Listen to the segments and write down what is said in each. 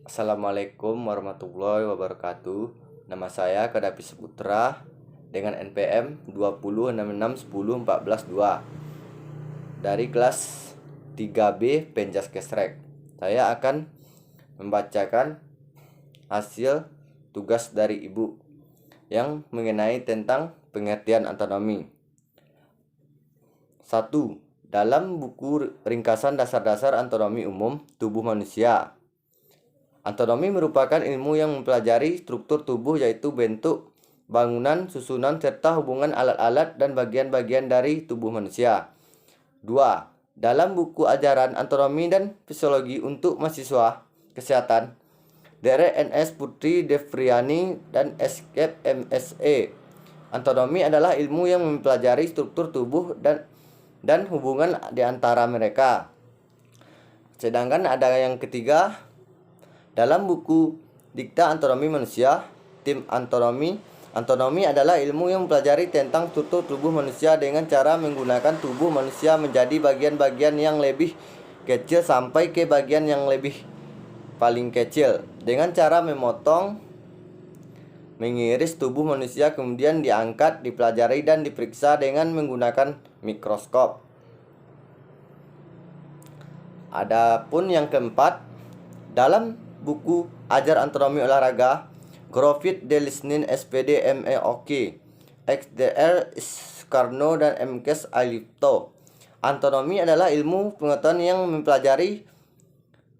Assalamualaikum warahmatullahi wabarakatuh. Nama saya Kadapi Saputra dengan NPM 206614142 dari kelas 3B Penjas Kesrek. Saya akan membacakan hasil tugas dari Ibu yang mengenai tentang pengertian anatomi. 1. Dalam buku ringkasan dasar-dasar anatomi umum tubuh manusia, anatomi merupakan ilmu yang mempelajari struktur tubuh, yaitu bentuk, bangunan, susunan, serta hubungan alat-alat dan bagian-bagian dari tubuh manusia. 2. Dalam buku ajaran anatomi dan fisiologi untuk mahasiswa kesehatan, Dr. NS Putri Devriani dan Escape MSE, anatomi adalah ilmu yang mempelajari struktur tubuh dan hubungan di antara mereka. Sedangkan ada yang ketiga, dalam buku Dikta Anatomi Manusia, Tim Anatomi adalah ilmu yang mempelajari tentang struktur tubuh manusia dengan cara menggunakan tubuh manusia menjadi bagian-bagian yang lebih kecil sampai ke bagian yang paling kecil dengan cara memotong, mengiris tubuh manusia, kemudian diangkat, dipelajari dan diperiksa dengan menggunakan mikroskop. Adapun yang keempat, dalam buku Ajar Anatomi Olahraga, Grofit Delisnin SPD MEOK, XDR Iskarno dan MKes Alipto, anatomi adalah ilmu pengetahuan yang mempelajari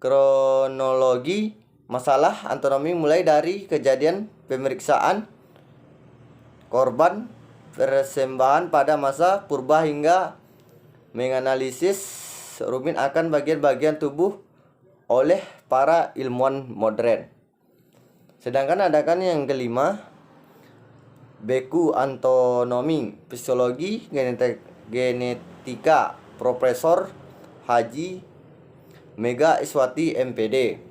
kronologi masalah anatomi mulai dari kejadian, pemeriksaan korban, persembahan pada masa purba hingga menganalisis rumit akan bagian-bagian tubuh oleh para ilmuwan modern. Sedangkan adakan yang kelima, Beku Anatomi Fisiologi Genetika Profesor Haji Mega Iswati MPD.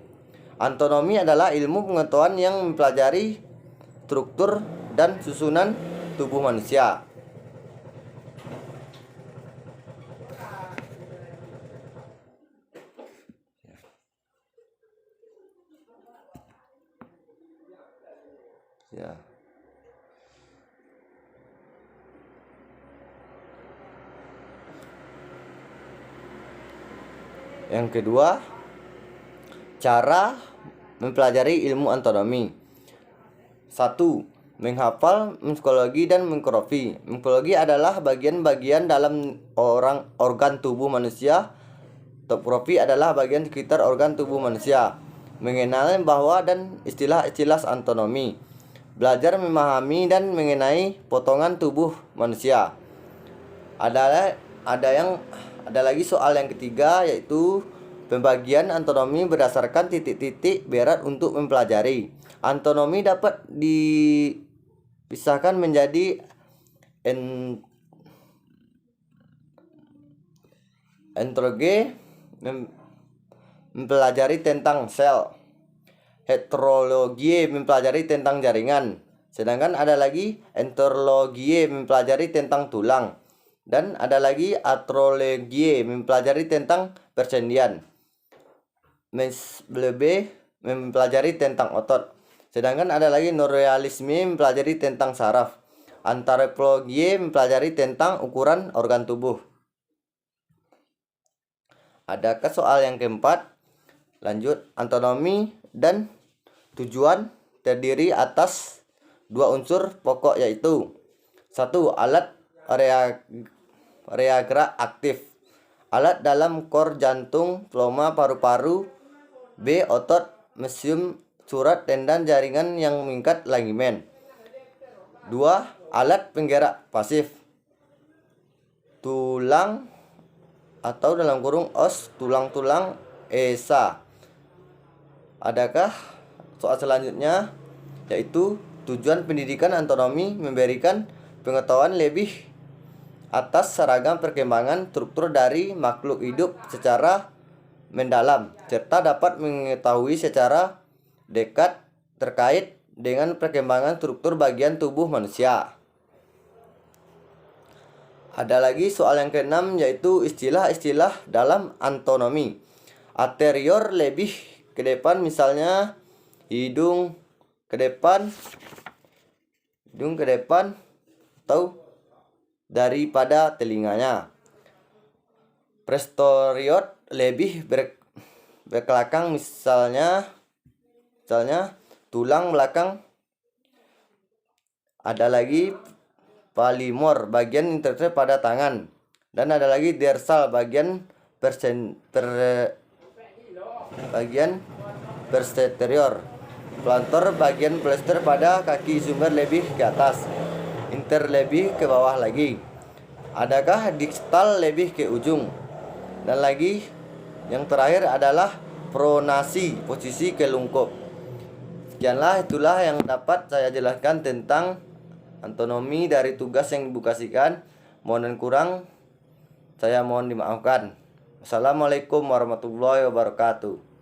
Anatomi adalah ilmu pengetahuan yang mempelajari struktur dan susunan tubuh manusia. Ya. Yang kedua, cara mempelajari ilmu anatomi. 1. Menghafal morfologi dan mikrofi. Morfologi adalah bagian-bagian dalam organ tubuh manusia. Topografi adalah bagian sekitar organ tubuh manusia. Mengenal bahwa dan istilah-istilah anatomi. Belajar memahami dan mengenai potongan tubuh manusia. Ada lagi soal yang ketiga, yaitu pembagian anatomi berdasarkan titik-titik berat untuk mempelajari. Anatomi dapat dipisahkan menjadi enterologi mempelajari tentang sel, heterologi mempelajari tentang jaringan, sedangkan ada lagi enterologi mempelajari tentang tulang, dan ada lagi artrologi mempelajari tentang persendian, mesbelebe mempelajari tentang otot, sedangkan ada lagi neuralisme mempelajari tentang saraf, antropologi mempelajari tentang ukuran organ tubuh. Adakah soal yang keempat? Lanjut, anatomi dan tujuan terdiri atas dua unsur pokok, yaitu 1. Alat reagerak aktif, alat dalam kor jantung, ploma paru-paru. B. Otot, mesium, surat, tendon, jaringan yang mengikat ligamen. 2. Alat penggerak pasif, tulang atau dalam kurung os, tulang-tulang esa. Adakah soal selanjutnya, yaitu tujuan pendidikan anatomi memberikan pengetahuan lebih atas seragam perkembangan struktur dari makhluk hidup secara mendalam, serta dapat mengetahui secara dekat terkait dengan perkembangan struktur bagian tubuh manusia. Ada lagi soal yang keenam, yaitu istilah-istilah dalam anatomi. Anterior lebih ke depan, misalnya hidung ke depan atau daripada telinganya. Posterior lebih belakang, misalnya tulang belakang. Ada lagi palimor, bagian interter pada tangan. Dan ada lagi dorsal, bagian posterior. Plantar, bagian plester pada kaki sumber lebih ke atas, inter lebih ke bawah lagi. Adakah distal lebih ke ujung. Dan lagi yang terakhir adalah pronasi, posisi kelungkup. Itulah yang dapat saya jelaskan tentang anatomi dari tugas yang Ibu kasihkan. Mohon dan kurang saya mohon dimaafkan. Assalamualaikum warahmatullahi wabarakatuh.